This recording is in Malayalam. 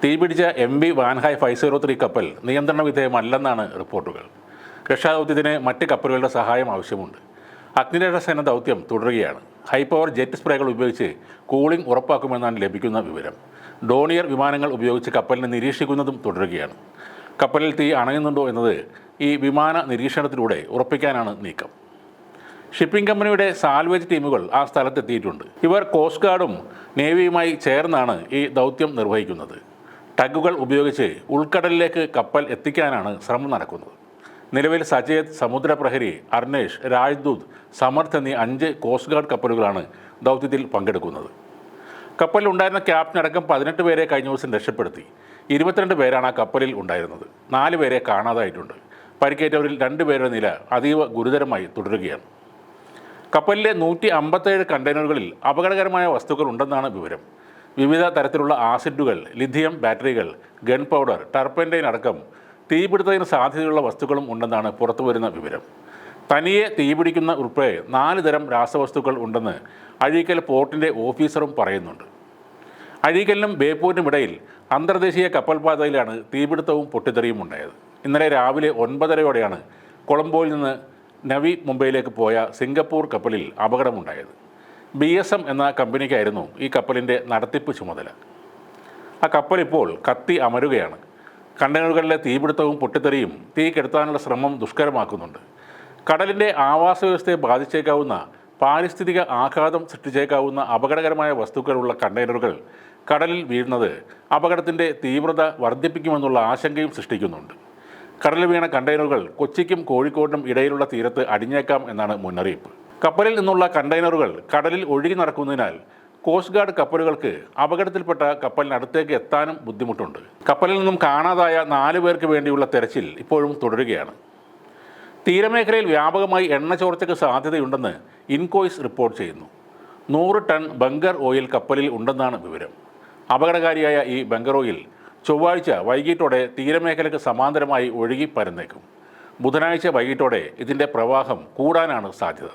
തീപിടിച്ച MV വാൻഹായ് 503 കപ്പൽ നിയന്ത്രണ വിധേയമല്ലെന്നാണ് റിപ്പോർട്ടുകൾ. രക്ഷാദൗത്യത്തിന് മറ്റ് കപ്പലുകളുടെ സഹായം ആവശ്യമുണ്ട്. അഗ്നിരക്ഷാസേന ദൗത്യം തുടരുകയാണ്. ഹൈപവർ ജെറ്റ് സ്പ്രേകൾ ഉപയോഗിച്ച് കൂളിംഗ് ഉറപ്പാക്കുമെന്നാണ് ലഭിക്കുന്ന വിവരം. ഡോണിയർ വിമാനങ്ങൾ ഉപയോഗിച്ച് കപ്പലിനെ നിരീക്ഷിക്കുന്നതും തുടരുകയാണ്. കപ്പലിൽ തീ അണയുന്നുണ്ടോ എന്നത് ഈ വിമാന നിരീക്ഷണത്തിലൂടെ ഉറപ്പിക്കാനാണ് നീക്കം. ഷിപ്പിംഗ് കമ്പനിയുടെ സാൽവേജ് ടീമുകൾ ആ സ്ഥലത്തെത്തിയിട്ടുണ്ട്. ഇവർ കോസ്റ്റ് ഗാർഡും നേവിയുമായി ചേർന്നാണ് ഈ ദൗത്യം നിർവഹിക്കുന്നത്. ടഗുകൾ ഉപയോഗിച്ച് ഉൾക്കടലിലേക്ക് കപ്പൽ എത്തിക്കാനാണ് ശ്രമം നടക്കുന്നത്. നിലവിൽ സചേത്, സമുദ്രപ്രഹരി, അർണേഷ്, രാജ്ദൂത്, സമർത്ഥ് എന്നീ 5 കോസ്റ്റ് ഗാർഡ് കപ്പലുകളാണ് ദൗത്യത്തിൽ പങ്കെടുക്കുന്നത്. കപ്പലിൽ ഉണ്ടായിരുന്ന ക്യാപ്റ്റൻ അടക്കം 18 പേരെ കഴിഞ്ഞ ദിവസം രക്ഷപ്പെടുത്തി. 22 പേരാണ് ആ കപ്പലിൽ ഉണ്ടായിരുന്നത്. 4 പേരെ കാണാതായിട്ടുണ്ട്. പരിക്കേറ്റവരിൽ 2 പേരുടെ നില അതീവ ഗുരുതരമായി തുടരുകയാണ്. കപ്പലിലെ 157 കണ്ടെയ്നറുകളിൽ അപകടകരമായ വസ്തുക്കൾ ഉണ്ടെന്നാണ് വിവരം. വിവിധ തരത്തിലുള്ള ആസിഡുകൾ, ലിഥിയം ബാറ്ററികൾ, ഗൺ പൗഡർ, ടർപ്പൻറ്റൈൻ അടക്കം തീപിടുത്തത്തിന് സാധ്യതയുള്ള വസ്തുക്കളും ഉണ്ടെന്നാണ് പുറത്തുവരുന്ന വിവരം. തനിയെ തീപിടിക്കുന്ന ഉൾപ്പെടെ 4 തരം രാസവസ്തുക്കൾ ഉണ്ടെന്ന് അഴീക്കൽ പോർട്ടിൻ്റെ ഓഫീസറും പറയുന്നുണ്ട്. അഴീക്കലിനും ബേപ്പൂരിനും ഇടയിൽ അന്തർദേശീയ കപ്പൽപാതയിലാണ് തീപിടുത്തവും പൊട്ടിത്തെറിയും ഉണ്ടായത്. ഇന്നലെ രാവിലെ 9:30 കൊളംബോയിൽ നിന്ന് നവി മുംബൈയിലേക്ക് പോയ സിംഗപ്പൂർ കപ്പലിൽ അപകടമുണ്ടായത്. BSM എന്ന കമ്പനിക്കായിരുന്നു ഈ കപ്പലിൻ്റെ നടത്തിപ്പ് ചുമതല. ആ കപ്പൽ ഇപ്പോൾ കത്തി അമരുകയാണ്. കണ്ടെയ്നറുകളിലെ തീപിടുത്തവും പൊട്ടിത്തെറിയും തീ കെടുത്താനുള്ള ശ്രമം ദുഷ്കരമാക്കുന്നുണ്ട്. കടലിൻ്റെ ആവാസ വ്യവസ്ഥയെ ബാധിച്ചേക്കാവുന്ന, പാരിസ്ഥിതിക ആഘാതം സൃഷ്ടിച്ചേക്കാവുന്ന അപകടകരമായ വസ്തുക്കളുള്ള കണ്ടെയ്നറുകൾ കടലിൽ വീഴുന്നത് അപകടത്തിൻ്റെ തീവ്രത വർദ്ധിപ്പിക്കുമെന്നുള്ള ആശങ്കയും സൃഷ്ടിക്കുന്നുണ്ട്. കടലിൽ വീണ കണ്ടെയ്നറുകൾ കൊച്ചിക്കും കോഴിക്കോടിനും ഇടയിലുള്ള തീരത്ത് അടിഞ്ഞേക്കാം എന്നാണ് മുന്നറിയിപ്പ്. കപ്പലിൽ നിന്നുള്ള കണ്ടെയ്നറുകൾ കടലിൽ ഒഴുകി നടക്കുന്നതിനാൽ കോസ്റ്റ് ഗാർഡ് കപ്പലുകൾക്ക് അപകടത്തിൽപ്പെട്ട കപ്പലിനടുത്തേക്ക് എത്താനും ബുദ്ധിമുട്ടുണ്ട്. കപ്പലിൽ നിന്നും കാണാതായ 4 പേർക്ക് വേണ്ടിയുള്ള തെരച്ചിൽ ഇപ്പോഴും തുടരുകയാണ്. തീരമേഖലയിൽ വ്യാപകമായി എണ്ണ ചോർച്ചയ്ക്ക് സാധ്യതയുണ്ടെന്ന് ഇൻകോയ്സ് റിപ്പോർട്ട് ചെയ്യുന്നു. 100 ടൺ ബങ്കർ ഓയിൽ കപ്പലിൽ ഉണ്ടെന്നാണ് വിവരം. അപകടകാരിയായ ഈ ബങ്കർ ഓയിൽ ചൊവ്വാഴ്ച വൈകിട്ടോടെ തീരമേഖലയ്ക്ക് സമാന്തരമായി ഒഴുകി പരന്നേക്കും. ബുധനാഴ്ച വൈകിട്ടോടെ ഇതിൻ്റെ പ്രവാഹം കൂടാനാണ് സാധ്യത.